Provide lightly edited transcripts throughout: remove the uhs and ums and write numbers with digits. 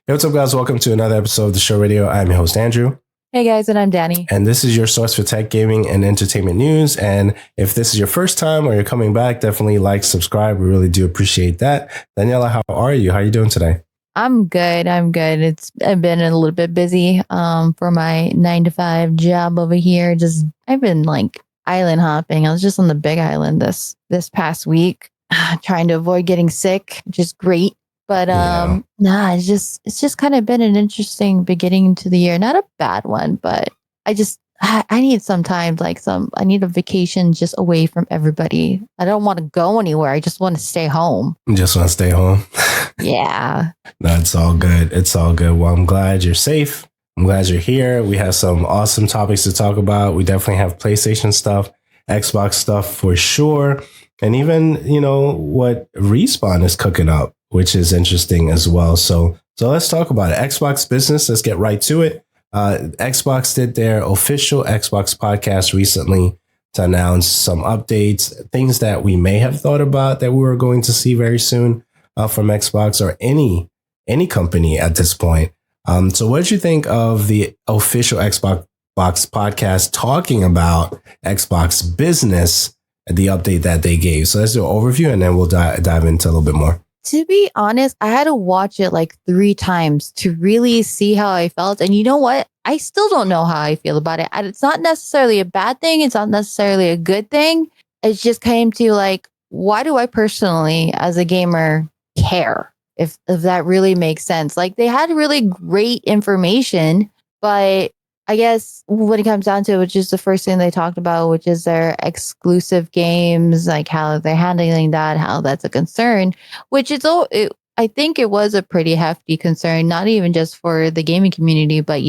Hey, what's up, guys? Welcome to another episode of the show radio. I'm your host, Andrew. Hey, guys, and I'm Danny. And this is your source for tech, gaming, and entertainment news. And if this is your first time or you're coming back, definitely like, subscribe. We really do appreciate that. Daniela, how are you? How are you doing today? I'm good. I've been a little bit busy for my 9 to 5 job over here. I've been like island hopping. I was just on the Big Island this past week, trying to avoid getting sick, which is great. But it's just kind of been an interesting beginning to the year. Not a bad one, but I need some time, I need a vacation just away from everybody. I don't want to go anywhere. I just want to stay home. You just want to stay home? Yeah. That's all good. It's all good. Well, I'm glad you're safe. I'm glad you're here. We have some awesome topics to talk about. We definitely have PlayStation stuff, Xbox stuff for sure. And even, what Respawn is cooking up, which is interesting as well. So let's talk about it. Xbox business. Let's get right to it. Xbox did their official Xbox podcast recently to announce some updates, things that we may have thought about that we were going to see very soon from Xbox or any company at this point. So what did you think of the official Xbox podcast talking about Xbox business, the update that they gave? So let's do an overview and then we'll dive into a little bit more. To be honest, I had to watch it like 3 times to really see how I felt. And you know what? I still don't know how I feel about it. It's not necessarily a bad thing. It's not necessarily a good thing. It just came to like, why do I personally, as a gamer, care if that really makes sense? Like, they had really great information, but I guess when it comes down to it, which is the first thing they talked about, which is their exclusive games, like how they're handling that, how that's a concern, which I think it was a pretty hefty concern, not even just for the gaming community, but,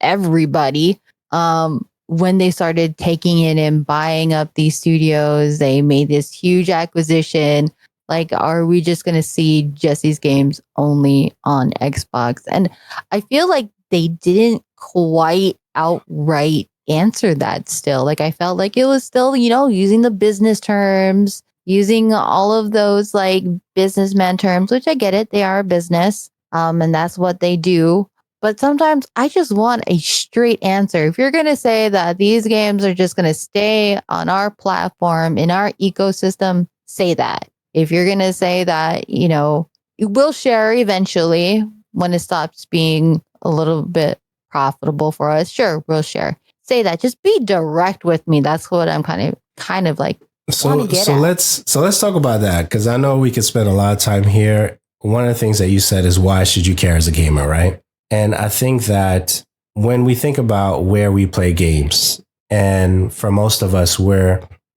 everybody. When they started taking it and buying up these studios, they made this huge acquisition. Like, are we just going to see just these games only on Xbox? And I feel like they didn't quite outright answer that still. Like, I felt like it was still, using the business terms, using all of those like businessman terms, which I get it. They are a business, and that's what they do. But sometimes I just want a straight answer. If you're going to say that these games are just going to stay on our platform, in our ecosystem, say that. If you're going to say that, we'll share eventually when it stops being a little bit profitable for us, sure, we'll share. Say that. Just be direct with me. That's what I'm kind of like. So let's talk about that, because I know we could spend a lot of time here. One of the things that you said is, why should you care as a gamer, right? And I think that when we think about where we play games, and for most of us,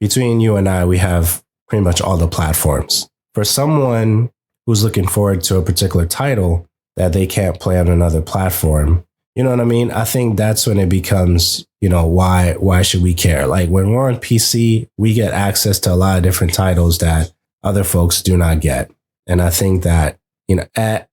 between you and I, we have pretty much all the platforms. For someone who's looking forward to a particular title that they can't play on another platform, you know what I mean? I think that's when it becomes, why should we care? Like, when we're on PC, we get access to a lot of different titles that other folks do not get. And I think that,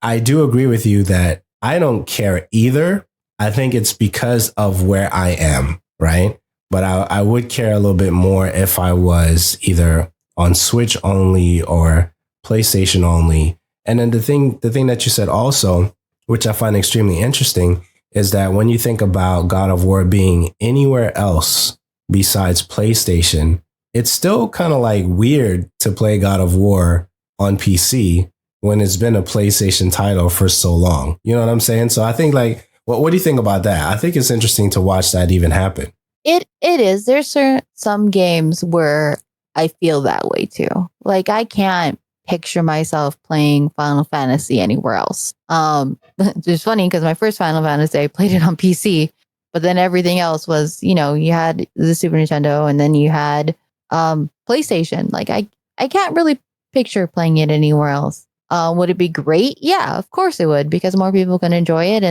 I do agree with you that I don't care either. I think it's because of where I am, right? But I would care a little bit more if I was either on Switch only or PlayStation only. And then the thing that you said also, which I find extremely interesting, is that when you think about God of War being anywhere else besides PlayStation, it's still kind of like weird to play God of War on PC when it's been a PlayStation title for so long. You know what I'm saying? So I think what do you think about that? I think it's interesting to watch that even happen. It is. There's some games where I feel that way too. Like, I can't picture myself playing Final Fantasy anywhere else. It's funny because my first Final Fantasy, I played it on PC, but then everything else was, you had the Super Nintendo and then you had PlayStation. Like, I can't really picture playing it anywhere else. Would it be great? Yeah, of course it would, because more people can enjoy it.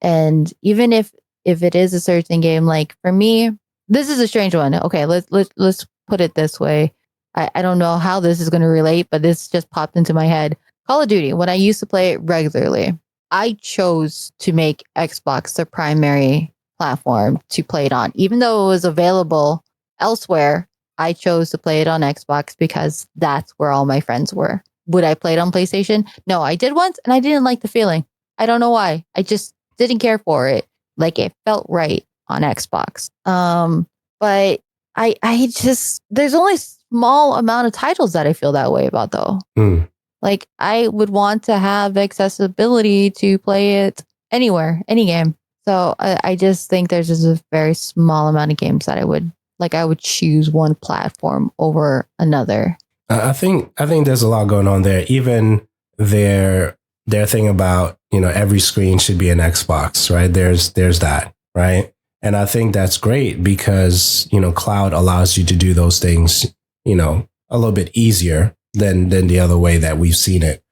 And even if it is a certain game, like for me, this is a strange one. Okay, let's put it this way. I don't know how this is going to relate, but this just popped into my head. Call of Duty, when I used to play it regularly, I chose to make Xbox the primary platform to play it on. Even though it was available elsewhere, I chose to play it on Xbox because that's where all my friends were. Would I play it on PlayStation? No, I did once and I didn't like the feeling. I don't know why. I just didn't care for it. Like it felt right on Xbox. But I just there's only small amount of titles that I feel that way about though. Hmm. Like I would want to have accessibility to play it anywhere, any game. So I just think there's just a very small amount of games that I would choose one platform over another. I think there's a lot going on there. Even their thing about every screen should be an Xbox, right? There's that, right? And I think that's great because cloud allows you to do those things a little bit easier than the other way that we've seen it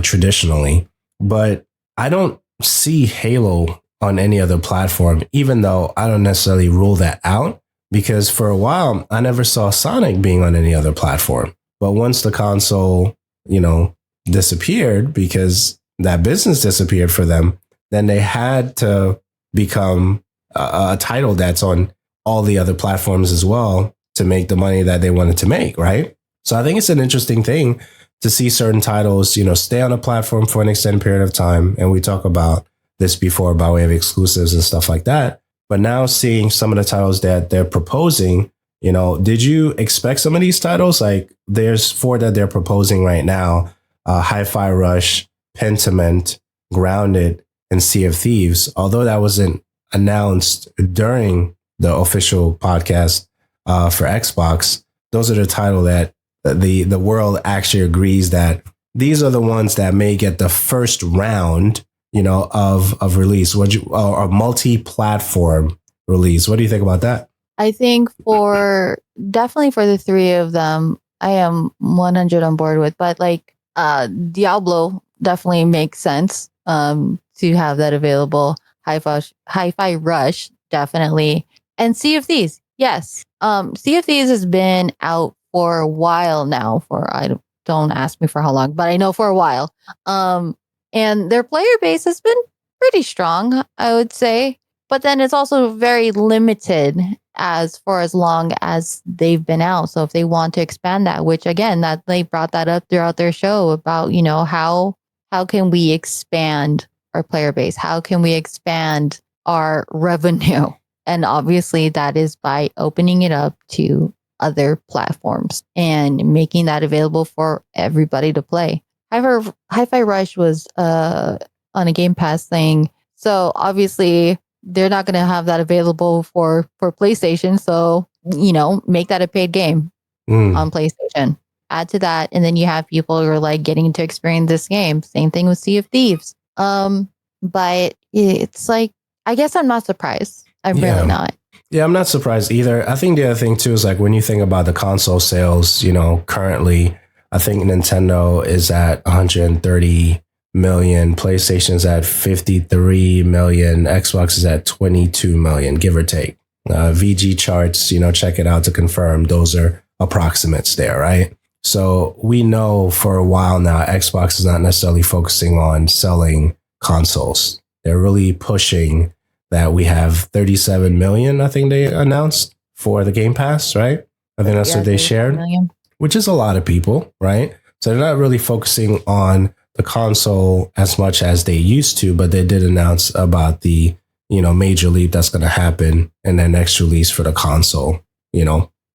traditionally. But I don't see Halo on any other platform, even though I don't necessarily rule that out, because for a while I never saw Sonic being on any other platform. But once the console, disappeared because that business disappeared for them, then they had to become a title that's on all the other platforms as well to make the money that they wanted to make, right? So I think it's an interesting thing to see certain titles, stay on a platform for an extended period of time. And we talk about this before by way of exclusives and stuff like that. But now seeing some of the titles that they're proposing, did you expect some of these titles? Like there's 4 that they're proposing right now: Hi-Fi Rush, Pentiment, Grounded, and Sea of Thieves. Although that wasn't announced during the official podcast for Xbox, those are the title that the world actually agrees that these are the ones that may get the first round, of release. Or multi-platform release? What do you think about that? I think definitely for the 3 of them, I am 100 on board with. But like Diablo definitely makes sense to have that available. Hi-Fi Rush definitely, and Sea of Thieves. Yes, Sea of Thieves has been out for a while now. Don't ask me for how long, but I know for a while. And their player base has been pretty strong, I would say. But then it's also very limited as long as they've been out. So if they want to expand that, which again, that they brought that up throughout their show about, how can we expand our player base? How can we expand our revenue? And obviously that is by opening it up to other platforms and making that available for everybody to play. Hi-Fi Rush was on a Game Pass thing. So obviously they're not going to have that available for PlayStation. So, make that a paid game on PlayStation. Add to that. And then you have people who are like getting to experience this game. Same thing with Sea of Thieves. But it's like, I guess I'm not surprised. I'm really not. Yeah, I'm not surprised either. I think the other thing too is like when you think about the console sales, currently, I think Nintendo is at 130 million, PlayStation's at 53 million, Xbox is at 22 million, give or take. VG charts, check it out to confirm. Those are approximates there, right? So we know for a while now, Xbox is not necessarily focusing on selling consoles. They're really pushing that we have 37 million, I think they announced for the Game Pass, right? I think that's what they shared, which is a lot of people, right? So they're not really focusing on the console as much as they used to, but they did announce about the, major leap that's going to happen in their next release for the console,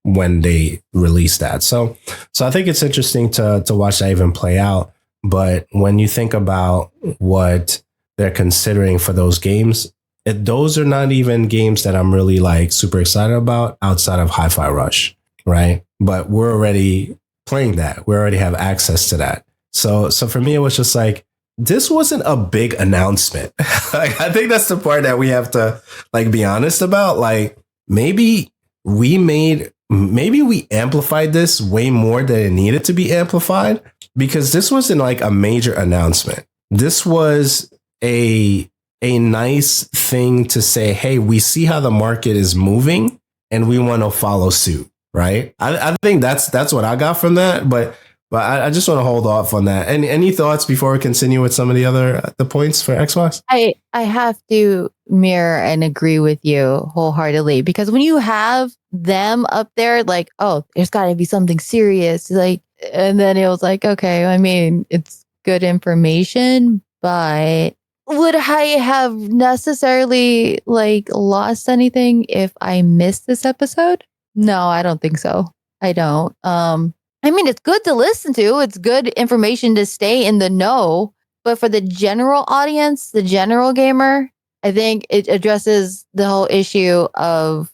when they release that. So I think it's interesting to watch that even play out. But when you think about what they're considering for those games, those are not even games that I'm really like super excited about outside of Hi-Fi Rush, right? But we're already playing that. We already have access to that. So for me, it was just like, this wasn't a big announcement. Like, I think that's the part that we have to like be honest about. Like maybe we amplified this way more than it needed to be amplified, because this wasn't like a major announcement. This was a nice thing to say, hey, we see how the market is moving and we want to follow suit, right? I think that's what I got from that, but I just want to hold off on that. Any thoughts before we continue with some of the points for Xbox? I have to mirror and agree with you wholeheartedly, because when you have them up there, like, oh, there's got to be something serious, like, and then it was like, okay, I mean, it's good information, but Would I have necessarily like lost anything if I missed this episode? No, I don't think so. I don't. I mean, it's good to listen to. It's good information to stay in the know. But for the general audience, the general gamer, I think it addresses the whole issue of,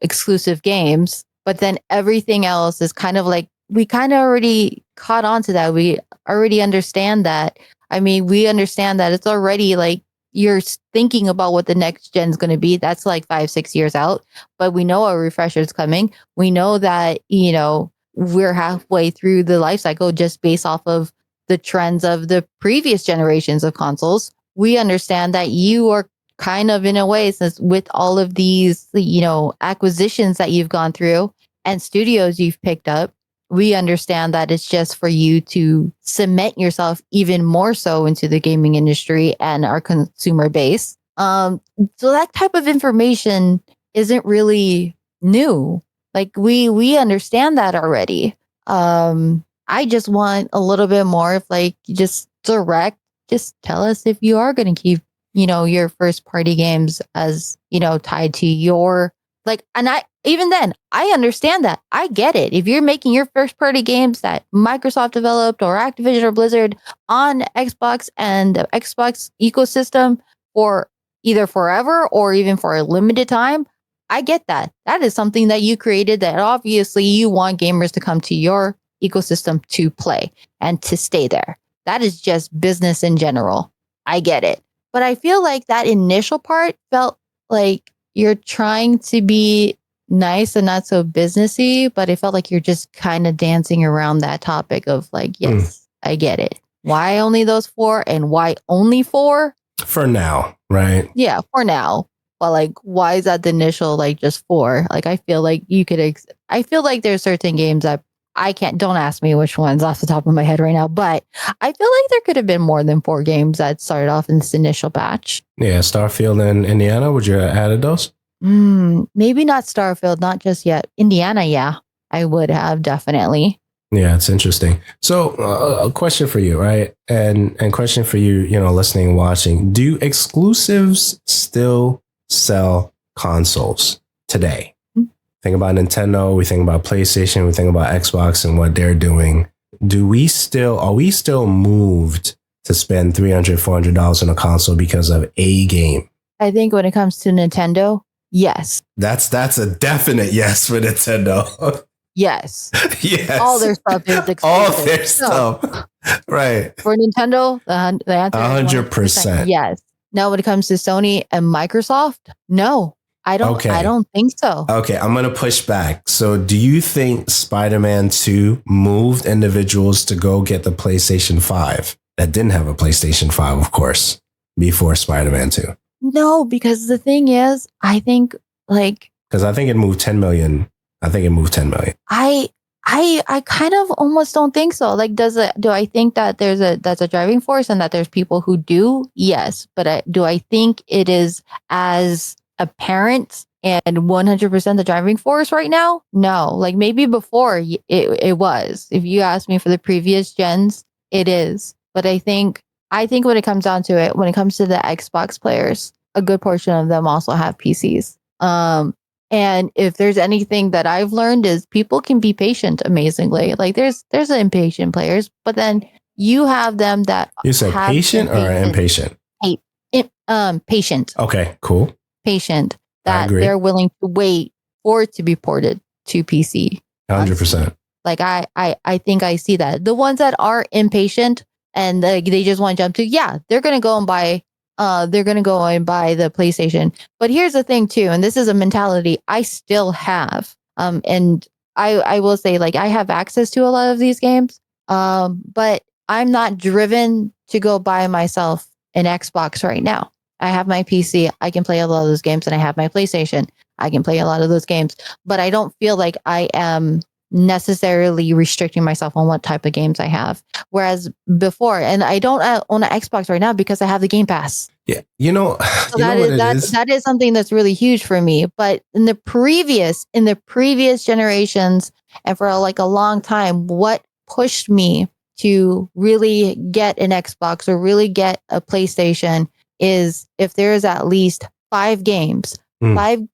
exclusive games. But then everything else is kind of like, we kind of already caught on to that. We already understand that. I mean, we understand that it's already like you're thinking about what the next gen is going to be. That's like 5-6 years out. But we know a refresher is coming. We know that, we're halfway through the life cycle just based off of the trends of the previous generations of consoles. We understand that you are kind of in a way, since with all of these, acquisitions that you've gone through and studios you've picked up, we understand that it's just for you to cement yourself even more so into the gaming industry and our consumer base. So that type of information isn't really new. Like we understand that already. I just want a little bit more of like just tell us if you are going to keep, your first party games as, tied to your and even then I understand that. I get it. If you're making your first party games that Microsoft developed or Activision or Blizzard on Xbox and the Xbox ecosystem for either forever or even for a limited time, I get that. That is something that you created that obviously you want gamers to come to your ecosystem to play and to stay there. That is just business in general. I get it. But I feel like that initial part felt like you're trying to be nice and not so businessy, but it felt like you're just kind of dancing around that topic of like, yes, I get it. Why only those 4 and why only 4? For now, right? Yeah, for now. But like, why is that the initial like just 4? Like, I feel like you could. I feel like there's certain games that I can't. Don't ask me which ones off the top of my head right now. But I feel like there could have been more than 4 games that started off in this initial batch. Yeah, Starfield and Indiana. Would you have added those? Maybe not Starfield, not just yet. Indiana, yeah, I would have definitely. Yeah, it's interesting. So, a question for you, right? And question for you, listening and watching. Do exclusives still sell consoles today? Think about Nintendo, we think about PlayStation, we think about Xbox and what they're doing. Are we still moved to spend $300, $400 on a console because of a game? I think when it comes to Nintendo, yes. That's a definite yes for Nintendo. Yes. Yes. All their stuff is exclusive. All their stuff. Right. For Nintendo, the answer 100%. Yes. Now, when it comes to Sony and Microsoft, no. I don't think so. Okay, I'm going to push back. So do you think Spider-Man 2 moved individuals to go get the PlayStation 5 that didn't have a PlayStation 5, of course, before Spider-Man 2? No, because the thing is, I think because I think it moved 10 million. I kind of almost don't think so. Like, do I think that that's a driving force and that there's people who do? Yes. But do I think it is as apparent and 100% the driving force right now? No. Like maybe before it was. If you ask me for the previous gens, it is. But I think when it comes down to it, when it comes to the Xbox players, a good portion of them also have PCs. And if there's anything that I've learned is people can be patient amazingly. Like there's the impatient players, but then you have them that you said patient or impatient? Patient. Okay, cool. Patient that they're willing to wait for it to be ported to PC. 100%. Like I think I see that. The ones that are impatient and they just want to jump to, yeah, they're gonna go and buy the PlayStation. But here's the thing too, and this is a mentality I still have. And I will say, like, I have access to a lot of these games. But I'm not driven to go buy myself an Xbox right now. I have my PC. I can play a lot of those games, and I have my PlayStation. I can play a lot of those games, but I don't feel like I am necessarily restricting myself on what type of games I have. Whereas before, and I don't own an Xbox right now because I have the Game Pass. Yeah, so that is something that's really huge for me. But in the previous generations, and for like a long time, what pushed me to really get an Xbox or really get a PlayStation is if there is at least 5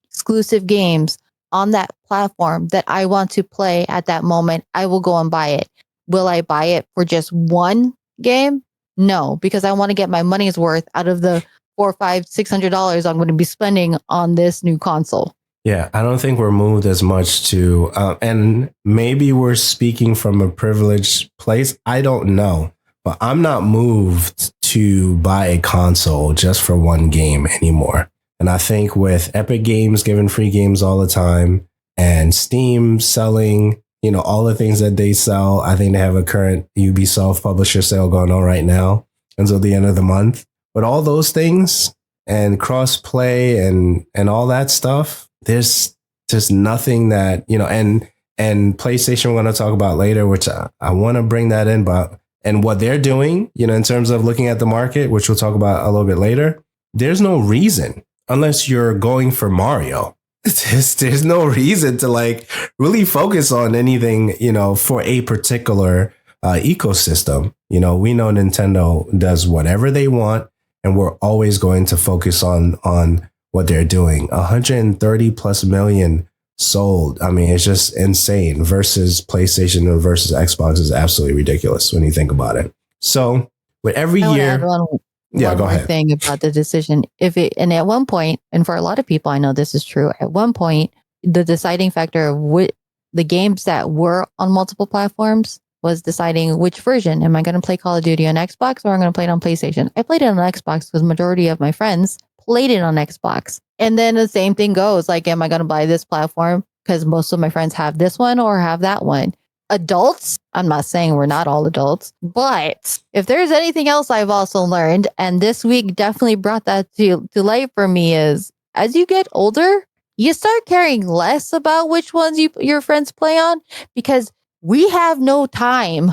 exclusive games on that platform that I want to play at that moment, I will go and buy it. Will I buy it for just one game? No, because I want to get my money's worth out of the $400, $500, $600 I'm going to be spending on this new console. Yeah, I don't think we're moved as much to, and maybe we're speaking from a privileged place. I don't know, but I'm not moved to buy a console just for one game anymore. And I think with Epic Games giving free games all the time and Steam selling, all the things that they sell, I think they have a current Ubisoft publisher sale going on right now until the end of the month. But all those things and cross-play and all that stuff, there's just nothing that, and PlayStation we're going to talk about later, which I want to bring that in, but and what they're doing, in terms of looking at the market, which we'll talk about a little bit later, there's no reason unless you're going for Mario. There's no reason to really focus on anything, for a particular ecosystem. We know Nintendo does whatever they want, and we're always going to focus on what they're doing. 130 plus million sold. I mean, it's just insane versus PlayStation and versus Xbox is absolutely ridiculous when you think about it. So with every year, one go more ahead. thing about the decision. And at one point, and for a lot of people, I know this is true. At one point, the deciding factor of the games that were on multiple platforms was deciding which version. Am I going to play Call of Duty on Xbox or I'm going to play it on PlayStation? I played it on Xbox because majority of my friends played it on Xbox. And then the same thing goes. Am I going to buy this platform because most of my friends have this one or have that one? Adults, I'm not saying we're not all adults, but if there's anything else I've also learned, and this week definitely brought that to light for me, is as you get older, you start caring less about which ones your friends play on because we have no time.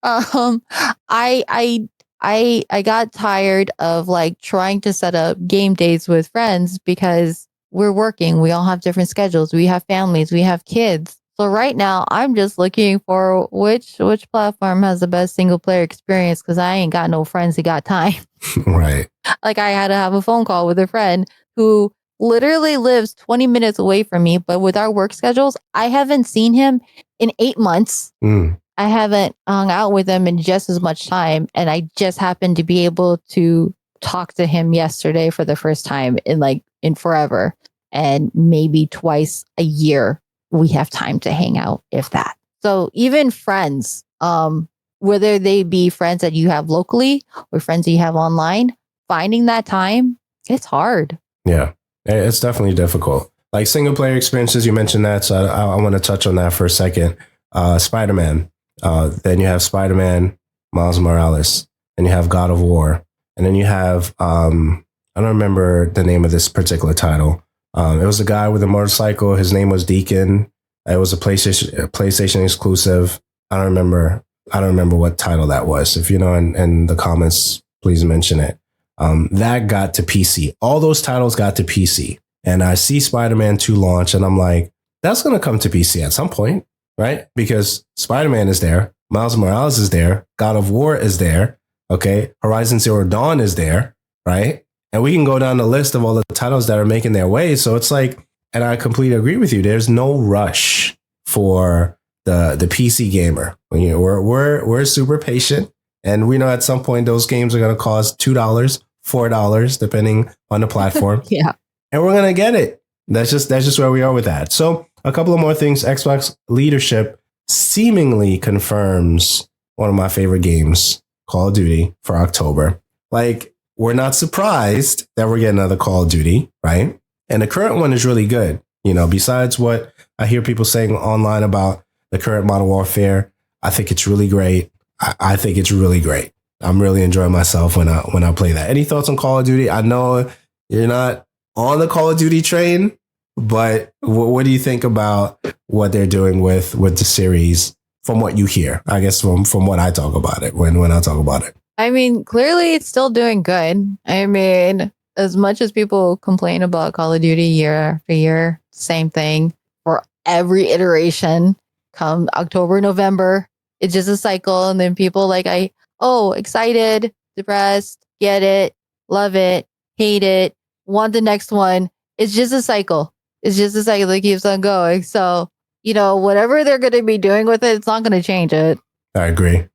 I got tired of trying to set up game days with friends because we're working. We all have different schedules. We have families. We have kids. So right now, I'm just looking for which platform has the best single player experience because I ain't got no friends who got time. Right. I had to have a phone call with a friend who literally lives 20 minutes away from me. But with our work schedules, I haven't seen him in 8 months. I haven't hung out with him in just as much time. And I just happened to be able to talk to him yesterday for the first time in forever. And maybe twice a year, we have time to hang out, if that. So even friends, whether they be friends that you have locally or friends that you have online, finding that time, it's hard. Yeah, it's definitely difficult. Single player experiences, you mentioned that. So I want to touch on that for a second. Spider-Man. Then you have Spider-Man, Miles Morales. Then you have God of War. And then you have, I don't remember the name of this particular title. It was a guy with a motorcycle. His name was Deacon. It was a PlayStation exclusive. I don't remember what title that was. If you know in the comments, please mention it. That got to PC. All those titles got to PC. And I see Spider-Man 2 launch and I'm like, that's going to come to PC at some point, right? Because Spider-Man is there. Miles Morales is there. God of War is there. Okay. Horizon Zero Dawn is there, right? And we can go down the list of all the titles that are making their way. So it's and I completely agree with you. There's no rush for the PC gamer. We're super patient, and we know at some point those games are going to cost $2, $4, depending on the platform. Yeah, and we're going to get it. That's just where we are with that. So a couple of more things. Xbox leadership seemingly confirms one of my favorite games, Call of Duty, for October. We're not surprised that we're getting another Call of Duty, right? And the current one is really good. Besides what I hear people saying online about the current Modern Warfare, I think it's really great. I think it's really great. I'm really enjoying myself when I play that. Any thoughts on Call of Duty? I know you're not on the Call of Duty train, but what do you think about what they're doing with the series from what you hear? I guess from what I talk about it, when I talk about it. I mean, clearly it's still doing good. I mean, as much as people complain about Call of Duty year after year, same thing for every iteration. Come October, November, it's just a cycle. And then people excited, depressed, get it, love it, hate it, want the next one. It's just a cycle. It's just a cycle that keeps on going. So, whatever they're going to be doing with it, it's not going to change it. I agree.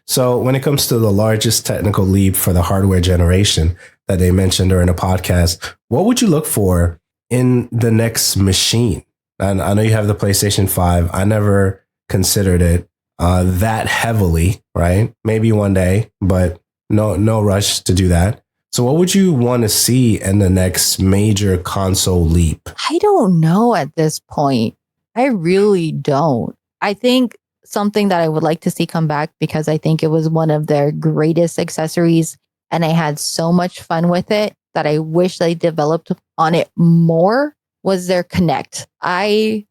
So when it comes to the largest technical leap for the hardware generation that they mentioned during the podcast, what would you look for in the next machine? And I know you have the PlayStation 5. I never considered it that heavily, right? Maybe one day, but no rush to do that. So what would you want to see in the next major console leap? I don't know at this point. I really don't. I think something that I would like to see come back, because I think it was one of their greatest accessories and I had so much fun with it that I wish they developed on it more, was their Kinect. I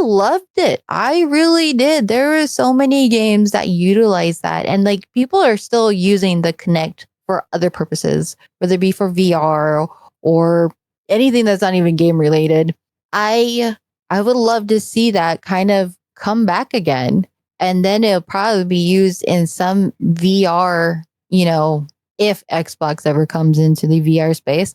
loved it. I really did. There were so many games that utilize that, and like people are still using the Kinect for other purposes, whether it be for VR or anything that's not even game related. I would love to see that kind of come back again. And then it'll probably be used in some VR, if Xbox ever comes into the VR space,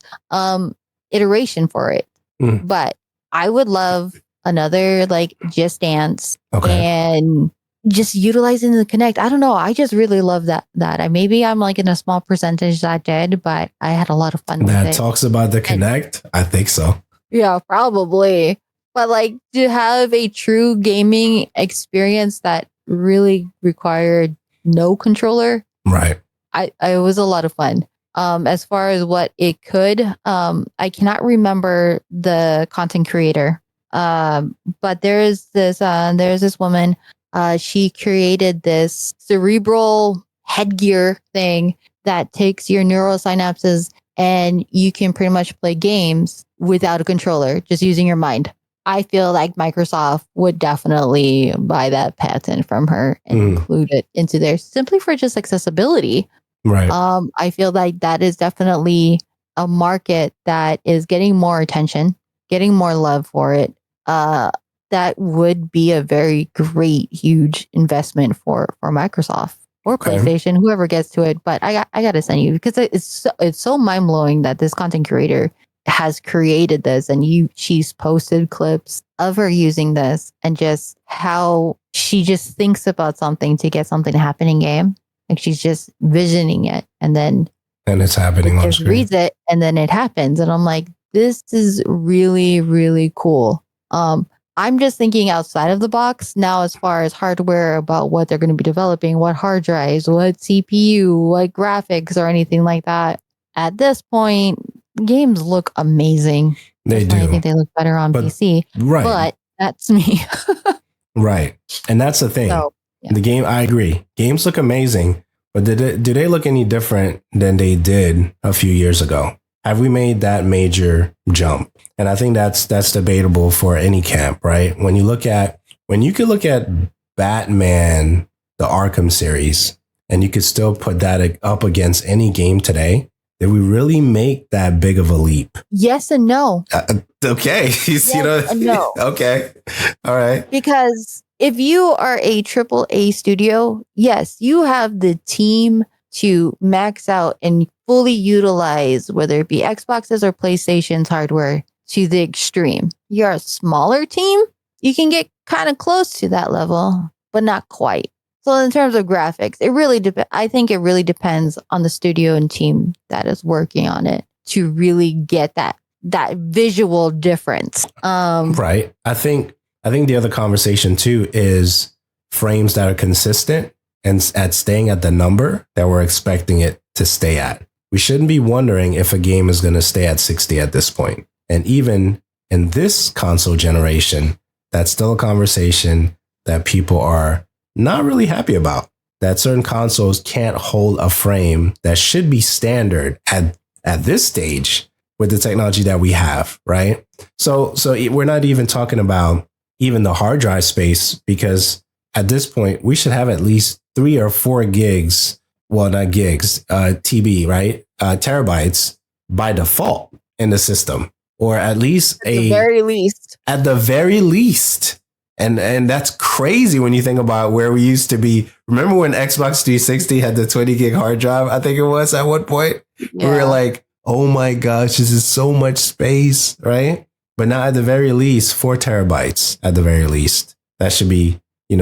iteration for it. But I would love another like Just Dance and just utilizing the Kinect. I don't know. I just really love that. Maybe I'm like in a small percentage that did, but I had a lot of fun with it. That talks about the Kinect? I think so. Yeah, probably. But like to have a true gaming experience that really required no controller. Right. It was a lot of fun. As far as what it could, I cannot remember the content creator. But there's this woman. She created this cerebral headgear thing that takes your neural synapses and you can pretty much play games without a controller, just using your mind. I feel like Microsoft would definitely buy that patent from her and include it into there simply for just accessibility. Right. I feel like that is definitely a market that is getting more attention, getting more love for it. That would be a very great, huge investment for Microsoft or PlayStation, whoever gets to it. But I got to send you, because it's so mind blowing that this content creator has created this, and she's posted clips of her using this and just how she just thinks about something to get something to happen in game. Like she's just visioning it and it's happening on screen. Reads it and then it happens. And I'm like, this is really, really cool. I'm just thinking outside of the box now as far as hardware, about what they're going to be developing, what hard drives, what CPU, what graphics or anything like that. At this point, games look amazing. They do. I think they look better on PC. Right. But that's me. Right. And that's the thing. So, yeah. The game, I agree. Games look amazing, but do they look any different than they did a few years ago? Have we made that major jump? And I think that's debatable for any camp, right? When you could look at Batman, the Arkham series, and you could still put that up against any game today, did we really make that big of a leap? Yes and no. Okay. And no. Okay. All right. Because if you are a AAA studio, yes, you have the team to max out and fully utilize, whether it be Xboxes or PlayStation's hardware, to the extreme. You're a smaller team, you can get kind of close to that level, but not quite. So in terms of graphics, I think it really depends on the studio and team that is working on it to really get that visual difference. Right. I think the other conversation too is frames that are consistent and at staying at the number that we're expecting it to stay at. We shouldn't be wondering if a game is going to stay at 60 at this point. And even in this console generation, that's still a conversation that people are not really happy about. That certain consoles can't hold a frame that should be standard at this stage with the technology that we have, right? So we're not even talking about even the hard drive space, because at this point we should have at least 3 or 4 gigs, well, not gigs, TB, right? Terabytes by default in the system, or at least at the very least. And that's crazy when you think about where we used to be Remember when Xbox 360 had the 20 gig hard drive? I think it was at one point. Yeah. We were like, oh my gosh, this is so much space, right? But now at the very least, 4 terabytes at the very least. That should be,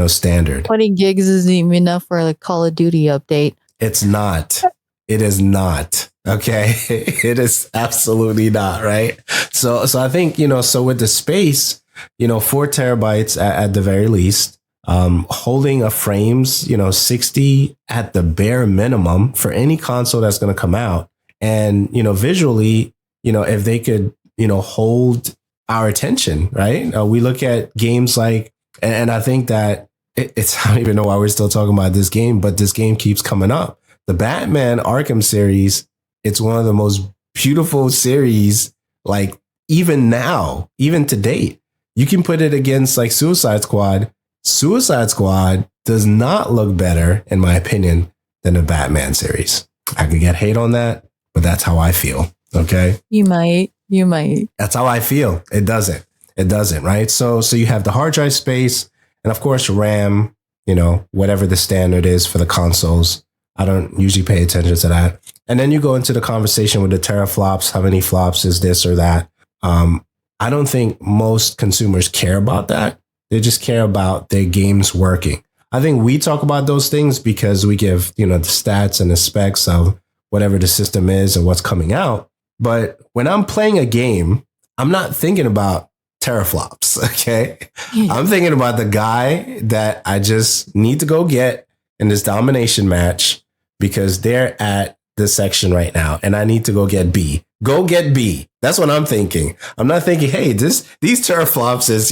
standard. 20 gigs isn't even enough for a Call of Duty update. It's not. It is not. Okay. It is absolutely not. Right. So I think, so with the space, 4 terabytes at the very least, holding a frames, 60 at the bare minimum for any console that's going to come out. And, visually, if they could, hold our attention, right? We look at games like, and I think that it's, I don't even know why we're still talking about this game, but this game keeps coming up. The Batman Arkham series, it's one of the most beautiful series, like even now, even to date. You can put it against like Suicide Squad. Suicide Squad does not look better, in my opinion, than the Batman series. I could get hate on that, but that's how I feel. Okay. You might. That's how I feel. It doesn't, right? So you have the hard drive space and of course RAM, whatever the standard is for the consoles. I don't usually pay attention to that. And then you go into the conversation with the teraflops. How many flops is this or that? I don't think most consumers care about that. They just care about their games working. I think we talk about those things because we give, the stats and the specs of whatever the system is and what's coming out. But when I'm playing a game, I'm not thinking about teraflops. Okay. I'm thinking about the guy that I just need to go get in this domination match because they're at this section right now and I need to go get B. Go get B. That's what I'm thinking. I'm not thinking, hey, these teraflops is,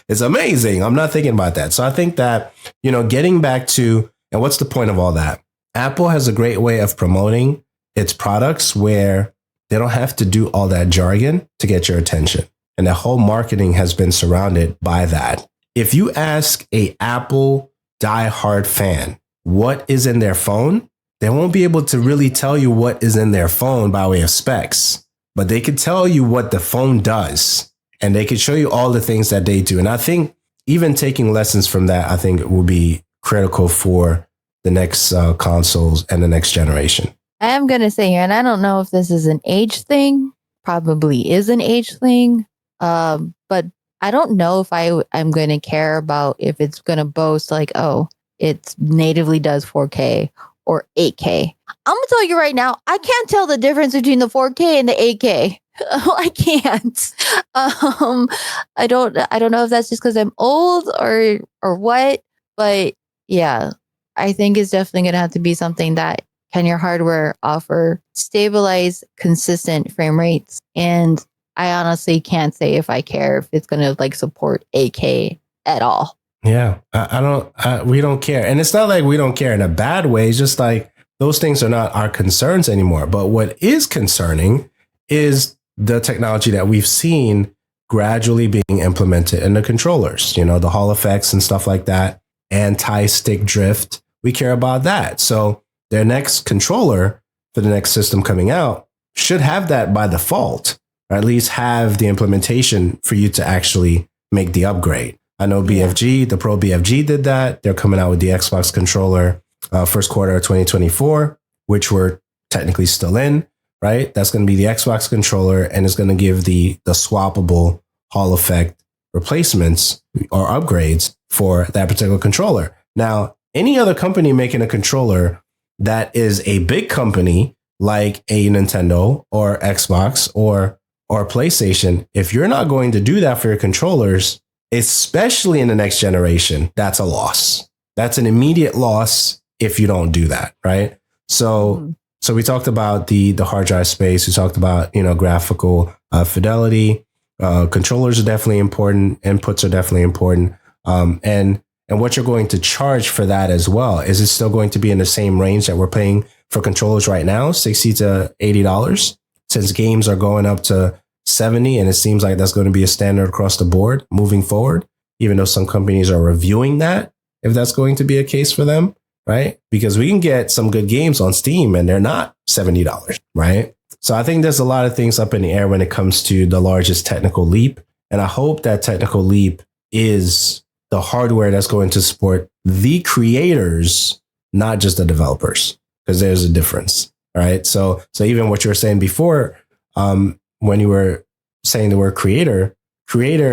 is amazing. I'm not thinking about that. So I think that, getting back to, and what's the point of all that? Apple has a great way of promoting its products where they don't have to do all that jargon to get your attention. And the whole marketing has been surrounded by that. If you ask a Apple diehard fan what is in their phone, they won't be able to really tell you what is in their phone by way of specs, but they could tell you what the phone does and they could show you all the things that they do. And I think even taking lessons from that, I think it will be critical for the next consoles and the next generation. I am going to say here, and I don't know if this is an age thing, probably is an age thing, but I don't know if I'm going to care about if it's going to boast like, oh, it natively does 4K or 8K. I'm gonna tell you right now, I can't tell the difference between the 4K and the 8K. I can't. I don't know if that's just because I'm old or what, but yeah, I think it's definitely gonna have to be something that can your hardware offer stabilized, consistent frame rates. And I honestly can't say if I care if it's gonna like support 8K at all. Yeah, we don't care. And it's not like we don't care in a bad way. It's just like those things are not our concerns anymore. But what is concerning is the technology that we've seen gradually being implemented in the controllers, the Hall effects and stuff like that, anti-stick drift. We care about that. So their next controller for the next system coming out should have that by default, or at least have the implementation for you to actually make the upgrade. I know BFG, the Pro BFG did that. They're coming out with the Xbox controller first quarter of 2024, which we're technically still in, right? That's going to be the Xbox controller and it's going to give the swappable Hall effect replacements or upgrades for that particular controller. Now, any other company making a controller that is a big company like a Nintendo or Xbox or PlayStation, if you're not going to do that for your controllers, especially in the next generation, that's a loss. That's an immediate loss if you don't do that, right? So we talked about the hard drive space. We talked about, graphical fidelity. Controllers are definitely important. Inputs are definitely important. And what you're going to charge for that as well. Is it still going to be in the same range that we're paying for controllers right now, $60 to $80? Since games are going up to 70, and it seems like that's going to be a standard across the board moving forward, even though some companies are reviewing that, if that's going to be a case for them, right? Because we can get some good games on Steam and they're not $70, right? So I think there's a lot of things up in the air when it comes to the largest technical leap. And I hope that technical leap is the hardware that's going to support the creators not just the developers, because there's a difference. All right. So even what you were saying before, when you were saying the word creator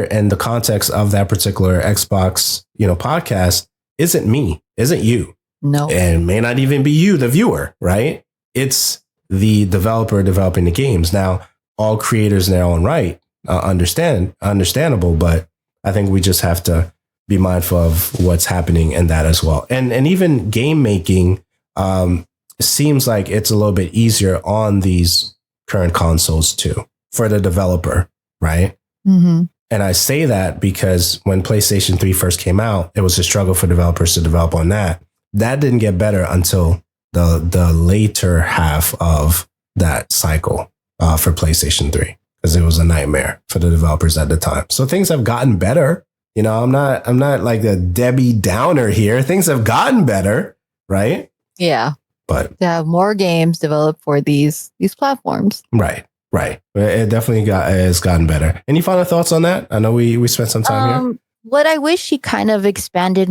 in the context of that particular Xbox, podcast isn't me, isn't you. No. And may not even be you, the viewer, right? It's the developer developing the games. Now, all creators in their own right, understandable, but I think we just have to be mindful of what's happening in that as well. And even game making seems like it's a little bit easier on these current consoles too, for the developer, right? Mm-hmm. And I say that because when PlayStation 3 first came out, it was a struggle for developers to develop on that. That didn't get better until the later half of that cycle for PlayStation 3, because it was a nightmare for the developers at the time. So things have gotten better. I'm not like a Debbie Downer here. Things have gotten better, right? Yeah. But to have more games developed for these platforms. Right. It definitely has gotten better. Any final thoughts on that? I know we spent some time here. What I wish he kind of expanded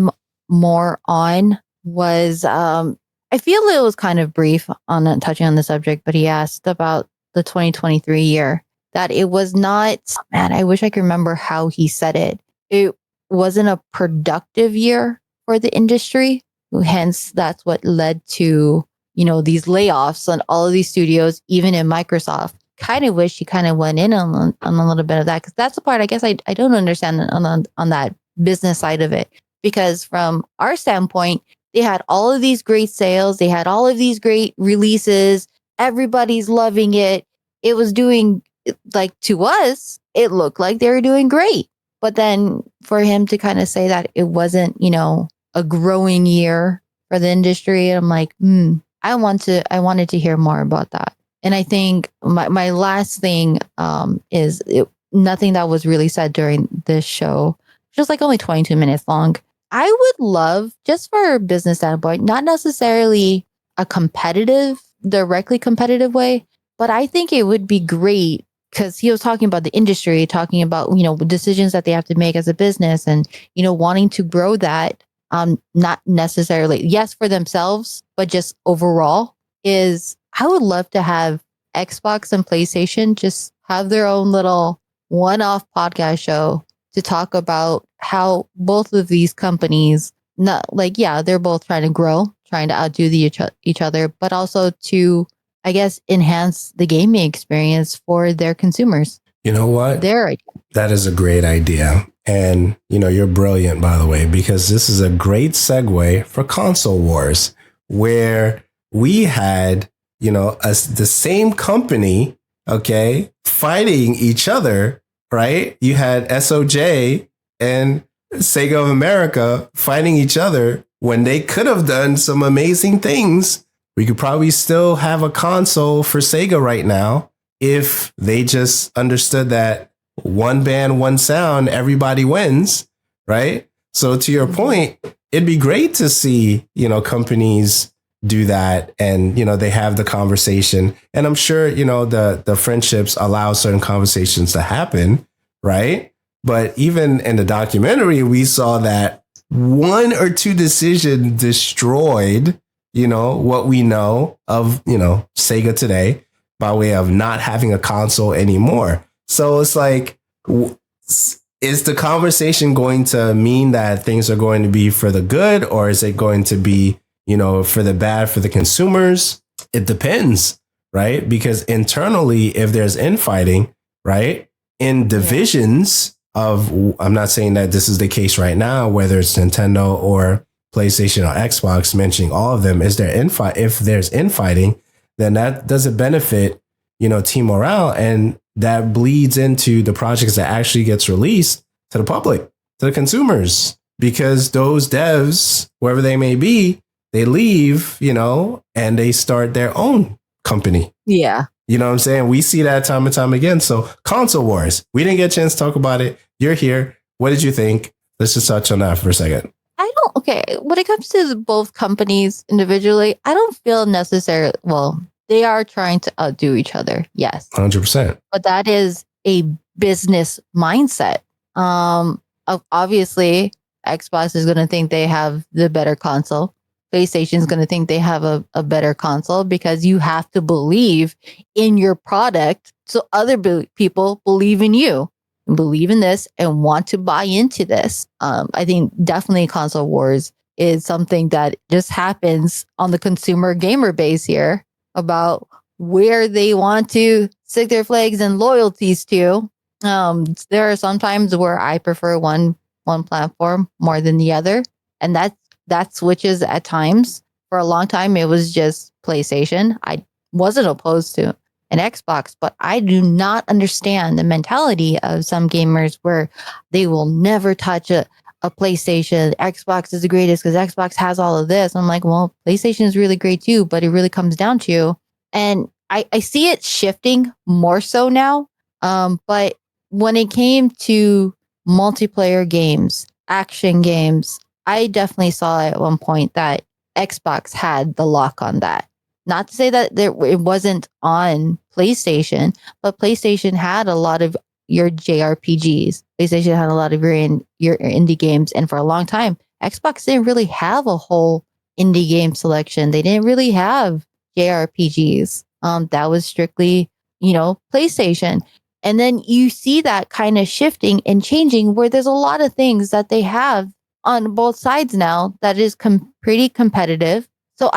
more on was, I feel it was kind of brief on touching on the subject, but he asked about the 2023 year, that it was not, man, I wish I could remember how he said it. It wasn't a productive year for the industry. Hence, that's what led to, these layoffs on all of these studios, even in Microsoft. Kind of wish he kind of went in on a little bit of that, because that's the part I guess I don't understand on that business side of it. Because from our standpoint, they had all of these great sales, they had all of these great releases, everybody's loving it. It was doing, like, to us, it looked like they were doing great. But then for him to kind of say that it wasn't, a growing year for the industry, I'm like, I wanted to hear more about that. And I think my last thing is nothing that was really said during this show, just like only 22 minutes long. I would love, just for a business standpoint, not necessarily a directly competitive way, but I think it would be great, because he was talking about the industry, talking about, decisions that they have to make as a business, and, wanting to grow that, not necessarily, yes, for themselves, but just overall, is I would love to have Xbox and PlayStation just have their own little one-off podcast show to talk about how both of these companies, not like, yeah, they're both trying to grow, trying to outdo each other, but also to, I guess, enhance the gaming experience for their consumers. You know what? That is a great idea. And, you're brilliant, by the way, because this is a great segue for Console Wars, where we had, the same company, okay, fighting each other, right? You had SOJ and Sega of America fighting each other when they could have done some amazing things. We could probably still have a console for Sega right now if they just understood that one band, one sound, everybody wins, right? So to your point, it'd be great to see, companies do that, and, they have the conversation. And I'm sure, the friendships allow certain conversations to happen, right? But even in the documentary, we saw that one or two decisions destroyed, what we know of, Sega today, by way of not having a console anymore. So it's like, is the conversation going to mean that things are going to be for the good, or is it going to be, for the bad for the consumers? It depends, right? Because internally, if there's infighting, right, in divisions of, I'm not saying that this is the case right now, whether it's Nintendo or PlayStation or Xbox, mentioning all of them, is there if there's infighting, then that doesn't benefit, team morale. And that bleeds into the projects that actually gets released to the public, to the consumers, because those devs, wherever they may be, they leave, and they start their own company. Yeah. You know what I'm saying? We see that time and time again. So Console Wars, we didn't get a chance to talk about it. You're here. What did you think? Let's just touch on that for a second. Okay. When it comes to both companies individually, I don't feel necessarily, well, they are trying to outdo each other. Yes. 100%. But that is a business mindset. Obviously, Xbox is going to think they have the better console. PlayStation's going to think they have a better console because you have to believe in your product so other people believe in you and believe in this and want to buy into this. I think definitely console wars is something that just happens on the consumer gamer base here about where they want to stick their flags and loyalties to. There are some times where I prefer one platform more than the other, and that switches at times. For a long time, it was just PlayStation. I wasn't opposed to an Xbox, but I do not understand the mentality of some gamers where they will never touch a PlayStation. Xbox is the greatest because Xbox has all of this. I'm like, well, PlayStation is really great too, but it really comes down to, and I see it shifting more so now. But when it came to multiplayer games, action games, I definitely saw at one point that Xbox had the lock on that. Not to say that it wasn't on PlayStation, but PlayStation had a lot of your JRPGs. PlayStation had a lot of your indie games. And for a long time, Xbox didn't really have a whole indie game selection. They didn't really have JRPGs. That was strictly, PlayStation. And then you see that kind of shifting and changing where there's a lot of things that they have on both sides now that is pretty competitive. So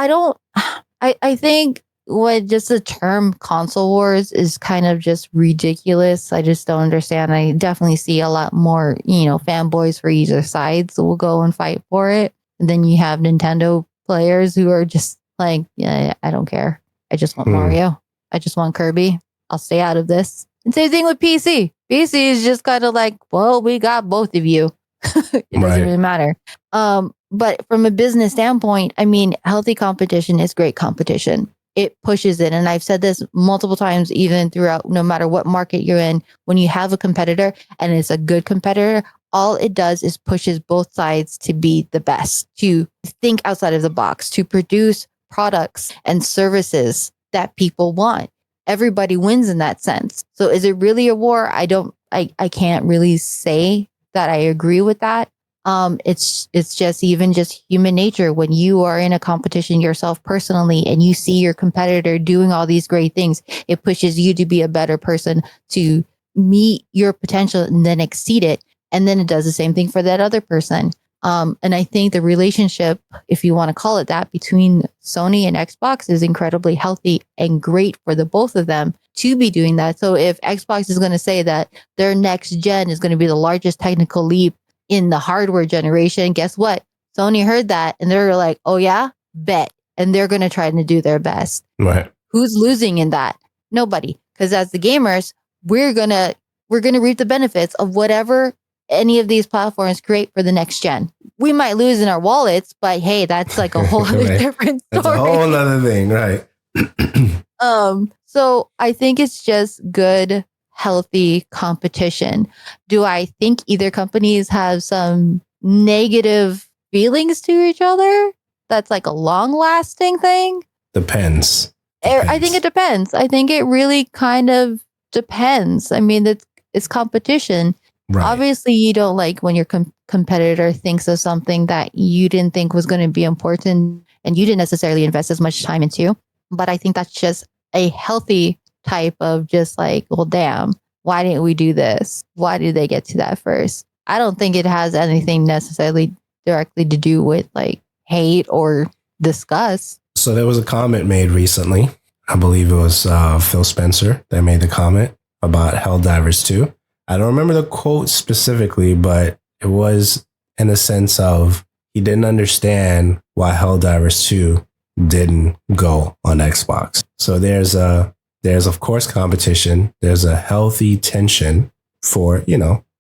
I think what just the term console wars is kind of just ridiculous. I just don't understand. I definitely see a lot more, fanboys for either sides will go and fight for it. And then you have Nintendo players who are just like, yeah, I don't care. I just want Mario. I just want Kirby. I'll stay out of this. And same thing with PC. PC is just kind of like, well, we got both of you. It doesn't really matter. But from a business standpoint, I mean, healthy competition is great competition. It pushes it. And I've said this multiple times, even throughout, no matter what market you're in, when you have a competitor and it's a good competitor, all it does is pushes both sides to be the best, to think outside of the box, to produce products and services that people want. Everybody wins in that sense. So is it really a war? I can't really say that I agree with that. It's just even just human nature. When you are in a competition yourself personally and you see your competitor doing all these great things, it pushes you to be a better person, to meet your potential and then exceed it. And then it does the same thing for that other person. And I think the relationship, if you want to call it that, between Sony and Xbox is incredibly healthy and great for the both of them to be doing that. So if Xbox is going to say that their next gen is going to be the largest technical leap in the hardware generation, guess what? Sony heard that and they're like, oh yeah, bet. And they're going to try to do their best. Right. Who's losing in that? Nobody. Because as the gamers, we're going to reap the benefits of whatever any of these platforms create for the next gen. We might lose in our wallets, but hey, that's like a whole other different story. That's a whole other thing, right? So I think it's just good, healthy competition. Do I think either companies have some negative feelings to each other? That's like a long lasting thing? Depends. I think it depends. I think it really kind of depends. I mean, it's competition. Right. Obviously, you don't like when your competitor thinks of something that you didn't think was going to be important and you didn't necessarily invest as much time into. But I think that's just a healthy type of just like, well, damn, why didn't we do this? Why did they get to that first? I don't think it has anything necessarily directly to do with like hate or disgust. So there was a comment made recently. I believe it was Phil Spencer that made the comment about Helldivers 2. I don't remember the quote specifically, but it was in the sense of he didn't understand why Helldivers 2 didn't go on Xbox. So there's of course competition. There's a healthy tension for, it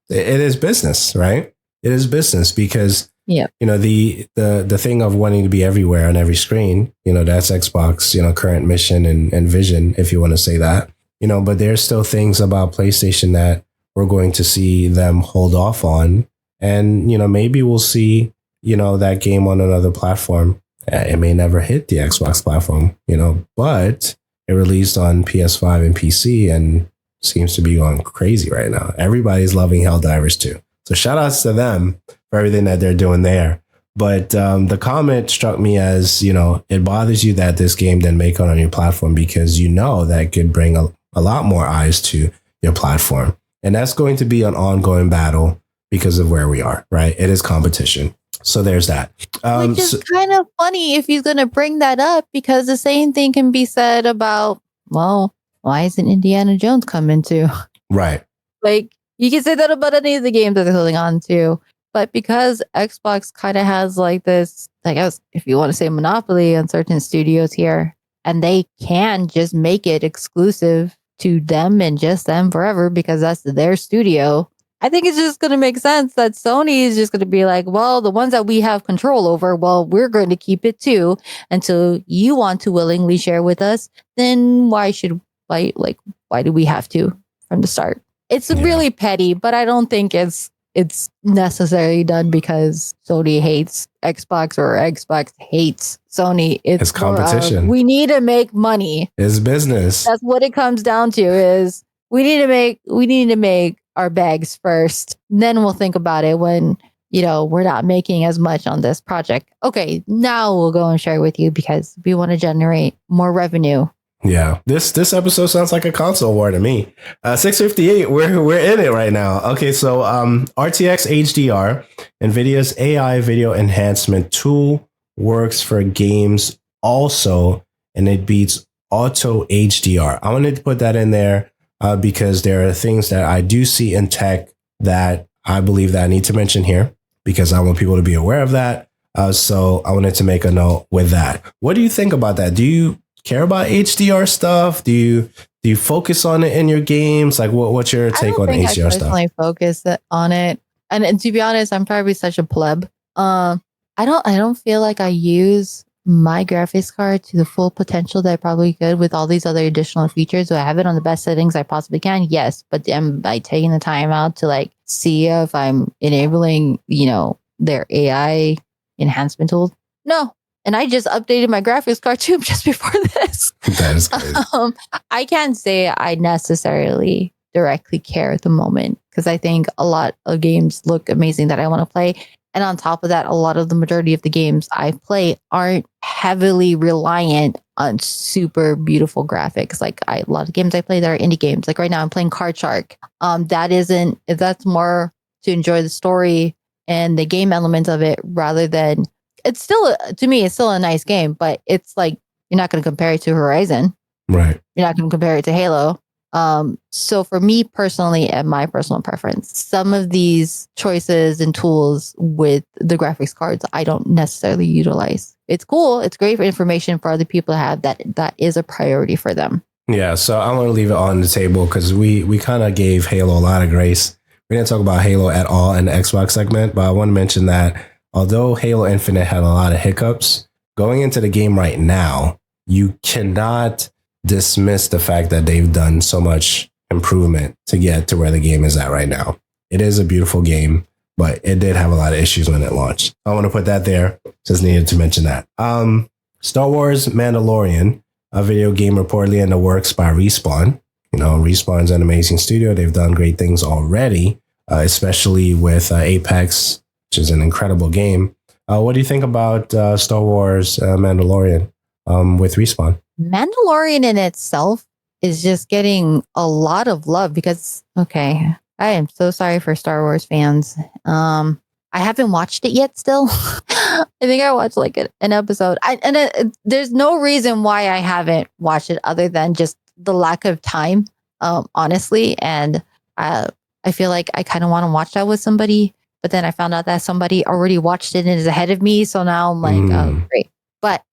is business, right? It is business because, the thing of wanting to be everywhere on every screen, that's Xbox, current mission and vision, if you want to say that, but there's still things about PlayStation that we're going to see them hold off on. And, maybe we'll see, that game on another platform. It may never hit the Xbox platform, but it released on PS5 and PC and seems to be going crazy right now. Everybody's loving Helldivers 2. So shout outs to them for everything that they're doing there. But the comment struck me as, it bothers you that this game didn't make it on your platform because that could bring a lot more eyes to your platform. And that's going to be an ongoing battle because of where we are, right? It is competition. So there's that. Which is kind of funny if he's going to bring that up, because the same thing can be said about, well, why isn't Indiana Jones coming too? Right. Like, you can say that about any of the games that they're holding on to. But because Xbox kind of has like this, I guess, if you want to say monopoly on certain studios here, and they can just make it exclusive to them and just them forever because that's their studio, I think it's just going to make sense that Sony is just going to be like, well, the ones that we have control over, well, we're going to keep it too until you want to willingly share with us. Then why do we have to from the start? It's really petty, but I don't think it's necessarily done because Sony hates Xbox or Xbox hates Sony. It's competition. We need to make money. It's business. That's what it comes down to. Is we need to make our bags first. Then we'll think about it when we're not making as much on this project. Okay, now we'll go and share with you because we want to generate more revenue. Yeah, this episode sounds like a console war to me. 658, we're in it right now. Okay, so RTX HDR, NVIDIA's AI video enhancement tool, works for games also, and it beats Auto HDR. I wanted to put that in there because there are things that I do see in tech that I believe that I need to mention here because I want people to be aware of that. So I wanted to make a note with that. What do you think about that? Do you care about HDR stuff? Do you focus on it in your games? Like, what's your take on HDR stuff? I focus on it, and to be honest, I'm probably such a pleb. I don't feel like I use my graphics card to the full potential that I probably could with all these other additional features. Do I have it on the best settings I possibly can? Yes, but am I taking the time out to see if I'm enabling their AI enhancement tools? No. And I just updated my graphics card too just before this. That is crazy. I can't say I necessarily directly care at the moment because I think a lot of games look amazing that I want to play. And on top of that, a lot of the majority of the games I play aren't heavily reliant on super beautiful graphics. A lot of games I play that are indie games. Like right now I'm playing Card Shark. That's more to enjoy the story and the game element of it rather than it's still a nice game, but it's like you're not going to compare it to Horizon. Right. You're not going to compare it to Halo. So for me personally, and my personal preference, some of these choices and tools with the graphics cards, I don't necessarily utilize. It's cool. It's great for information for other people to have that is a priority for them. Yeah. So I want to leave it on the table because we kind of gave Halo a lot of grace. We didn't talk about Halo at all in the Xbox segment, but I want to mention that although Halo Infinite had a lot of hiccups, going into the game right now, you cannot dismiss the fact that they've done so much improvement to get to where the game is at right now. It is a beautiful game, but it did have a lot of issues when it launched. I want to put that there. Just needed to mention that. Star Wars Mandalorian, a video game reportedly in the works by Respawn. Respawn's an amazing studio. They've done great things already, especially with Apex, which is an incredible game. What do you think about Star Wars Mandalorian with Respawn? Mandalorian in itself is just getting a lot of love because, I am so sorry for Star Wars fans. I haven't watched it yet still. I think I watched an episode. There's no reason why I haven't watched it other than just the lack of time, honestly. And I feel like I kind of want to watch that with somebody. But then I found out that somebody already watched it and is ahead of me. So now I'm like, oh, great. But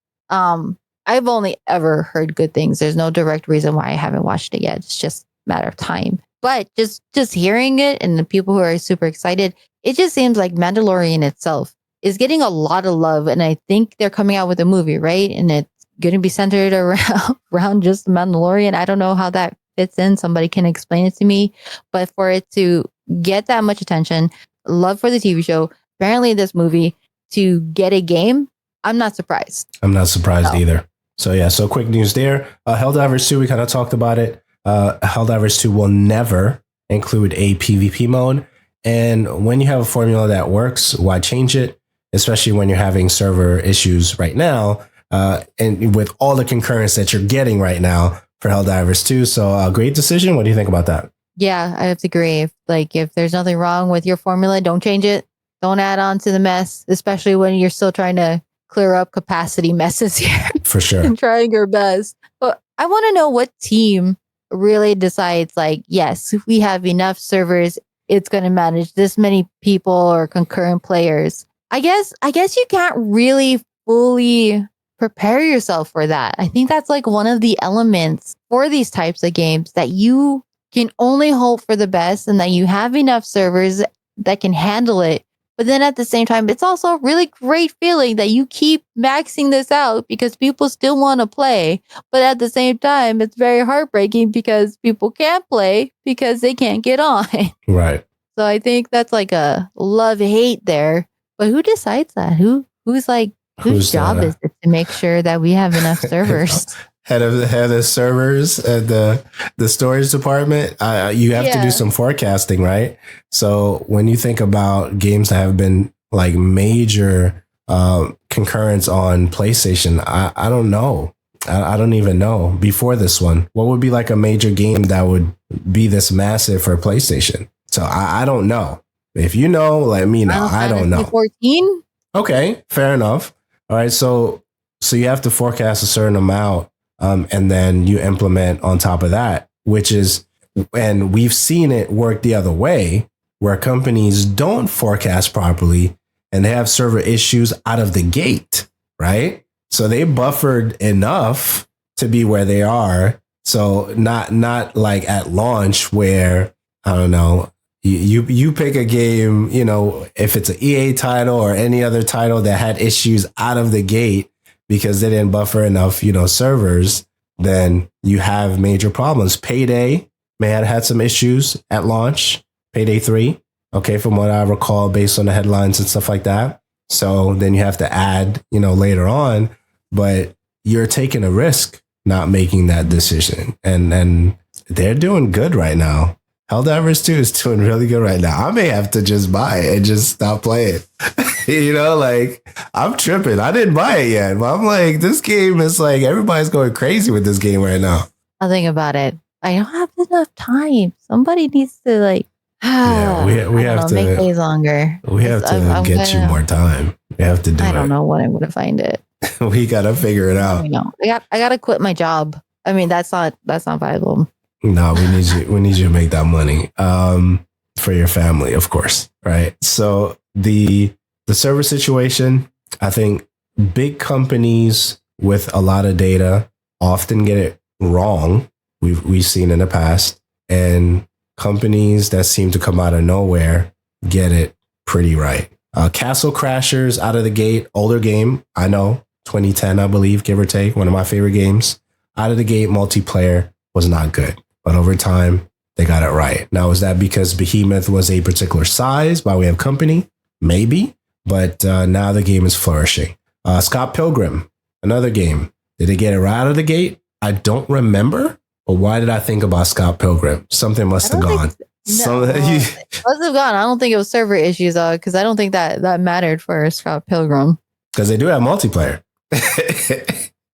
I've only ever heard good things. There's no direct reason why I haven't watched it yet. It's just a matter of time. But just hearing it and the people who are super excited, it just seems like Mandalorian itself is getting a lot of love. And I think they're coming out with a movie, right? And it's going to be centered around just Mandalorian. I don't know how that fits in. Somebody can explain it to me. But for it to get that much attention, love for the TV show, apparently this movie, to get a game, I'm not surprised. I'm not surprised either. So quick news there. Helldivers 2, we kind of talked about it. Helldivers 2 will never include a PvP mode. And when you have a formula that works, why change it? especially when you're having server issues right now, and with all the concurrence that you're getting right now for Helldivers 2. So great decision. What do you think about that? Yeah, I have to agree. If there's nothing wrong with your formula, don't change it. Don't add on to the mess, especially when you're still trying to clear up capacity messes here. For sure. And trying your best. But I want to know what team really decides, yes, we have enough servers. It's going to manage this many people or concurrent players. I guess you can't really fully prepare yourself for that. I think that's one of the elements for these types of games, that you can only hope for the best and that you have enough servers that can handle it. But then at the same time, it's also a really great feeling that you keep maxing this out because people still want to play. But at the same time, it's very heartbreaking because people can't play because they can't get on. Right. So I think that's a love-hate there. But who decides that? Whose job is it to make sure that we have enough servers? Head of servers at the storage department. You have to do some forecasting, right? So when you think about games that have been major concurrence on PlayStation, I don't know. I don't even know before this one. What would be a major game that would be this massive for PlayStation? So I don't know. If you know, let me know. I don't know. 14? Okay, fair enough. All right, so you have to forecast a certain amount. And then you implement on top of that, which is, and we've seen it work the other way, where companies don't forecast properly and they have server issues out of the gate, right? So they buffered enough to be where they are. So not at launch where, I don't know, you pick a game, if it's an EA title or any other title that had issues out of the gate, because they didn't buffer enough, servers, then you have major problems. Payday may have had some issues at launch. Payday 3, okay, from what I recall, based on the headlines and stuff like that. So then you have to add, later on, but you're taking a risk not making that decision. And they're doing good right now. Helldivers 2 is doing really good right now. I may have to just buy it and just stop playing. I'm tripping. I didn't buy it yet, but I'm this game is everybody's going crazy with this game right now. I'll think about it. I don't have enough time. Somebody needs to we have to make days longer. We have to get you more time. We have to do it. I don't know when I'm gonna find it. We gotta figure it out. I gotta quit my job. I mean, that's not viable. No, we need you to make that money for your family, of course, right? So the server situation, I think big companies with a lot of data often get it wrong. We've seen in the past, and companies that seem to come out of nowhere get it pretty right. Castle Crashers out of the gate, older game, I know, 2010, I believe, give or take, one of my favorite games. Out of the gate, multiplayer was not good. But over time, they got it right. Now, is that because Behemoth was a particular size by way of company? Maybe. But now the game is flourishing. Scott Pilgrim, another game. Did they get it right out of the gate? I don't remember. But why did I think about Scott Pilgrim? Something must have gone. It must have gone. I don't think it was server issues, though, because I don't think that mattered for Scott Pilgrim. Because they do have multiplayer.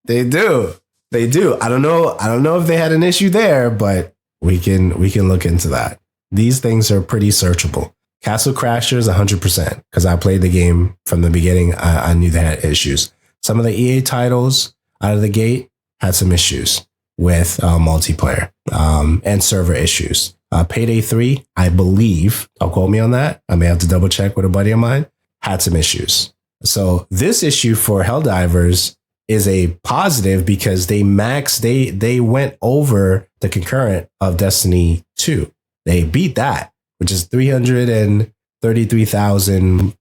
They do. They do. I don't know if they had an issue there, but we can look into that. These things are pretty searchable. Castle Crashers, 100%, because I played the game from the beginning. I knew they had issues. Some of the EA titles out of the gate had some issues with multiplayer and server issues. Payday 3, I believe, don't quote me on that, I may have to double check with a buddy of mine, had some issues. So this issue for Helldivers is a positive because they went over the concurrent of Destiny 2. They beat that, which is 333,000,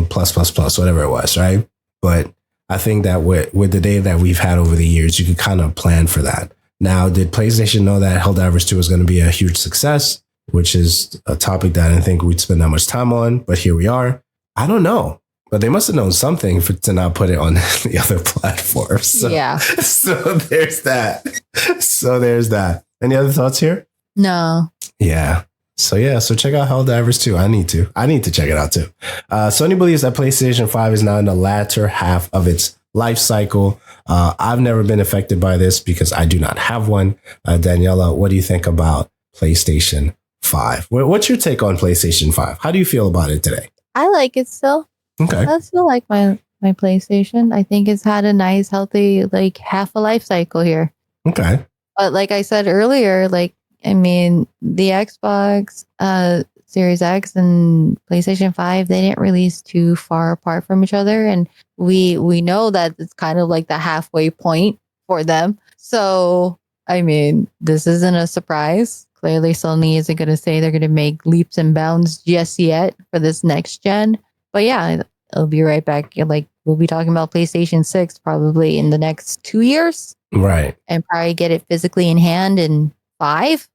plus, whatever it was, right? But I think that with the data that we've had over the years, you could kind of plan for that. Now, did PlayStation know that Helldivers 2 was going to be a huge success, which is a topic that I didn't think we'd spend that much time on, but here we are. I don't know. But they must have known something to not put it on the other platforms. So, yeah. So there's that. Any other thoughts here? No. Yeah. So yeah, so check out Helldivers too. I need to check it out too. Sony believes that PlayStation 5 is now in the latter half of its life cycle. I've never been affected by this because I do not have one. Daniela, what do you think about PlayStation 5? What's your take on PlayStation 5? How do you feel about it today? I like it still. Okay. I still like my PlayStation. I think it's had a nice, healthy, like half a life cycle here. Okay. But like I said earlier, like, I mean, the Xbox Series X and PlayStation 5, they didn't release too far apart from each other. And we know that it's kind of like the halfway point for them. So, I mean, this isn't a surprise. Clearly, Sony isn't going to say they're going to make leaps and bounds just yet for this next gen. But yeah, it'll be right back. Like, we'll be talking about PlayStation 6 probably in the next 2 years. Right. And probably get it physically in hand in 5.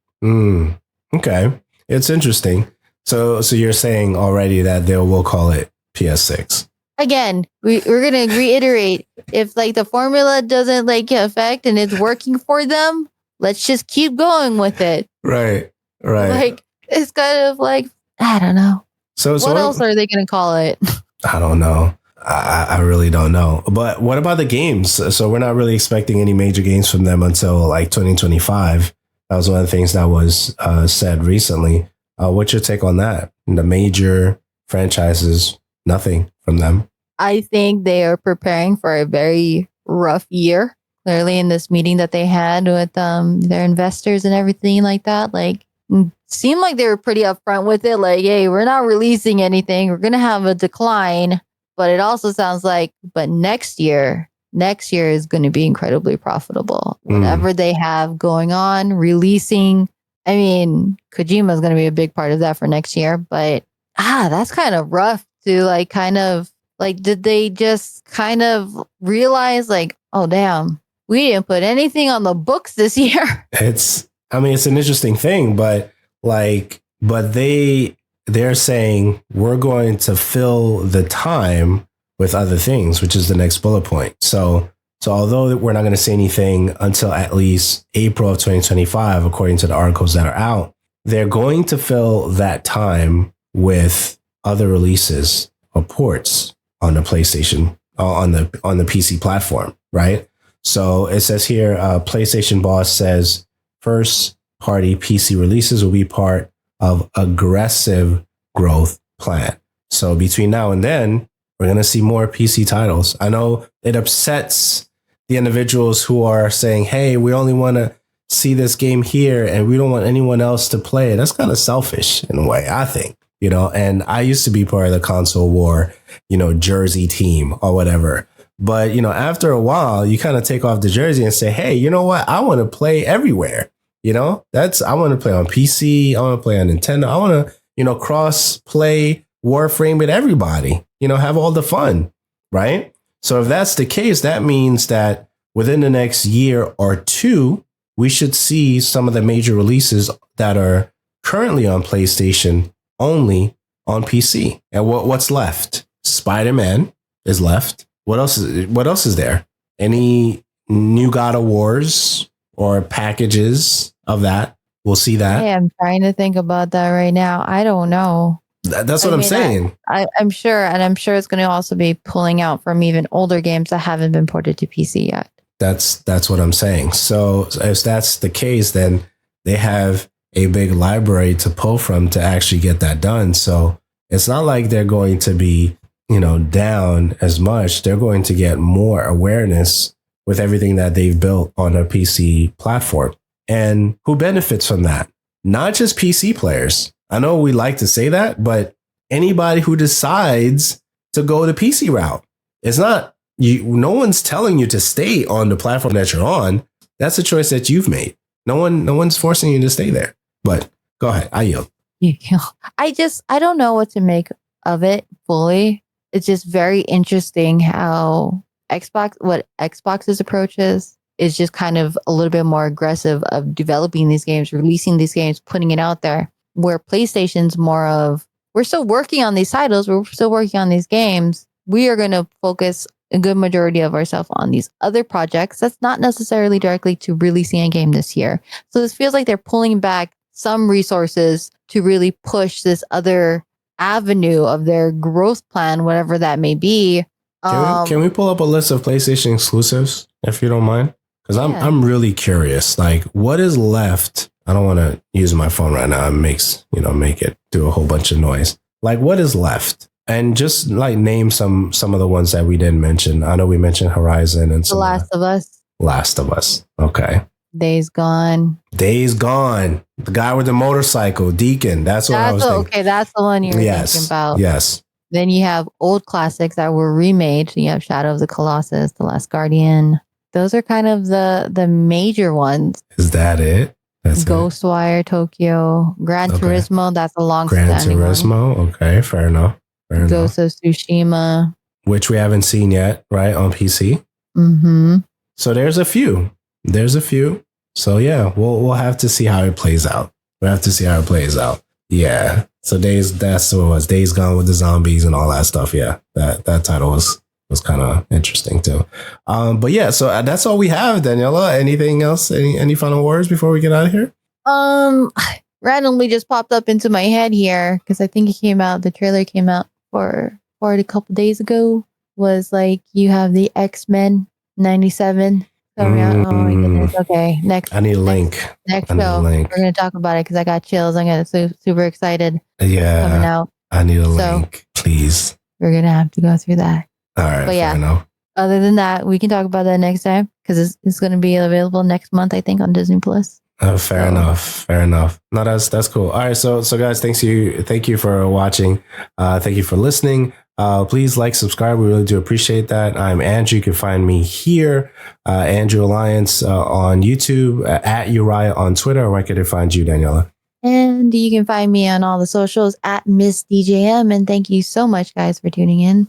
Okay. It's interesting. So you're saying already that we'll call it PS6. Again, we're going to reiterate, if like the formula doesn't like affect and it's working for them, let's just keep going with it. Right. Like, it's kind of like, I don't know. So what else are they going to call it? I don't know. I really don't know. But what about the games? So we're not really expecting any major games from them until like 2025. That was one of the things that was said recently. What's your take on that? The major franchises, nothing from them. I think they are preparing for a very rough year. Clearly, in this meeting that they had with their investors and everything like that, like, seemed like they were pretty upfront with it. Like, hey, we're not releasing anything. We're going to have a decline. But it also sounds like, but next year is going to be incredibly profitable. Whatever they have going on, releasing. I mean, Kojima is going to be a big part of that for next year. But that's kind of rough to like kind of like, did they just kind of realize like, oh, damn, we didn't put anything on the books this year? It's an interesting thing, but they're saying we're going to fill the time with other things, which is the next bullet point. So although we're not going to say anything until at least April of 2025, according to the articles that are out, they're going to fill that time with other releases or ports on the PlayStation, on the PC platform, right? So it says here, PlayStation boss says first party PC releases will be part of aggressive growth plan. So between now and then, we're going to see more PC titles. I know it upsets the individuals who are saying, hey, we only want to see this game here and we don't want anyone else to play it. That's kind of selfish in a way, I think, and I used to be part of the console war, jersey team or whatever. But, after a while, you kind of take off the jersey and say, hey, you know what? I want to play everywhere. I want to play on PC. I want to play on Nintendo. I want to, cross play Warframe with everybody, have all the fun. Right. So if that's the case, that means that within the next year or two, we should see some of the major releases that are currently on PlayStation only on PC. And what's left? Spider-Man is left. What else is there? Any new God of Wars or packages of that? We'll see that. Hey, I'm trying to think about that right now. I don't know. That's what I'm saying. I'm sure. And I'm sure it's going to also be pulling out from even older games that haven't been ported to PC yet. That's what I'm saying. So if that's the case, then they have a big library to pull from to actually get that done. So it's not like they're going to be, down as much. They're going to get more awareness with everything that they've built on a PC platform. And who benefits from that? Not just PC players. I know we like to say that, but anybody who decides to go the PC route. It's not no one's telling you to stay on the platform that you're on. That's a choice that you've made. No one's forcing you to stay there. But go ahead. I yield. I don't know what to make of it fully. It's just very interesting how Xbox's approach is just kind of a little bit more aggressive of developing these games, releasing these games, putting it out there, where PlayStation's more of, we're still working on these titles, we're still working on these games. We are going to focus a good majority of ourselves on these other projects that's not necessarily directly to releasing a game this year. So this feels like they're pulling back some resources to really push this other avenue of their growth plan, whatever that may be. Can we pull up a list of PlayStation exclusives if you don't mind? Because I'm really curious. Like, what is left? I don't want to use my phone right now. It makes make it do a whole bunch of noise. Like, what is left? And just like name some of the ones that we didn't mention. I know we mentioned Horizon and The Last of Us. Last of Us. Okay. Days Gone. Days Gone. The guy with the motorcycle, Deacon. That's what I was thinking. Okay, that's the one you were thinking about. Yes. Then you have old classics that were remade. You have Shadow of the Colossus, The Last Guardian. Those are kind of the major ones. Is that it? That's Ghostwire Tokyo, Gran Turismo. That's a long Gran Turismo. One. Okay, fair enough. Ghost of Tsushima, which we haven't seen yet, right, on PC. Mm-hmm. So there's a few. So yeah, we'll have to see how it plays out. Yeah. So that's what it was. Days Gone with the zombies and all that stuff. Yeah, that title was kind of interesting too. But yeah, so that's all we have, Daniela. Anything else? Any final words before we get out of here? Randomly just popped up into my head here because I think the trailer came out for it a couple days ago. Was like you have the X-Men 97. Oh my goodness. Okay, next. I need a link. Next show, we're gonna talk about it because I got chills. I'm gonna super excited. Yeah, coming out. I need a link, please. We're gonna have to go through that. All right, but yeah. Other than that, we can talk about that next time because it's going to be available next month, I think, on Disney Plus. Fair enough. No, that's cool. All right, so guys, thank you for watching. Thank you for listening. Please like, subscribe. We really do appreciate that. I'm Andrew. You can find me here, Andrew Alliance on YouTube, at Uriah on Twitter. Where can I find you, Daniela? And you can find me on all the socials at Miss DJM. And thank you so much, guys, for tuning in.